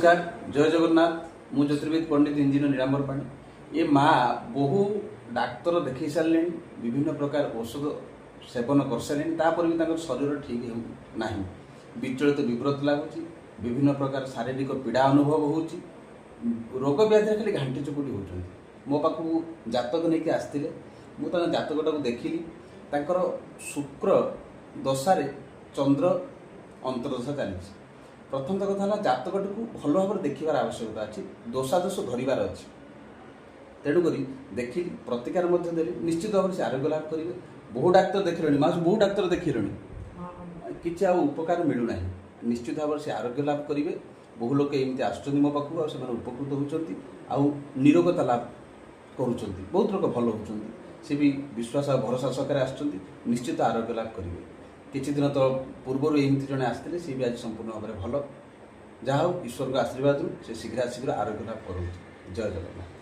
नमस्कार जय जगन्नाथ मु ज्योतिर्विद पंडित इंजीनियर नीलांबर पाणी ये माँ बहु डाक्तर देखी सारे विभिन्न प्रकार औषध सेवन कर सारे तापर भी शरीर ठीक ना विचलित विव्रत लगुच विभिन्न प्रकार शारीरिक पीड़ा अनुभव हो रोग व्याधि खाली घांटी चुकुटी होती मो पाखक जातक नहीं आसते मुझे जातकटा देखिली शुक्र दशार चंद्र अंतर्दशा चली प्रथम कथा है जातकटी को भल भाव देखार आवश्यकता अच्छी दोषा दोष धरबार अच्छी तेणुक देखी प्रतिकार देली निश्चित भाव से आरोग्य लाभ करेंगे बहु डाक्तर देखिले मास बहु डाक्तर देखिले किसी उपकार मिलूना निश्चित भाव से आरोग्य लाभ करेंगे बहु लोक एमती आस मो पाखक उपकृत होती निरोगता लाभ कर बहुत लोग भल होती सी भी विश्वास और भरोसा सहकार आसुँच निश्चित आरोग्य लाभ करेंगे किछि दिन तो पूर्वर एमती जड़े आसते सी भी आज संपूर्ण भाव में भल जहाँ ईश्वर को आशीर्वाद से शीघ्र आरोग्य लाभ कर जय जगन्नाथ।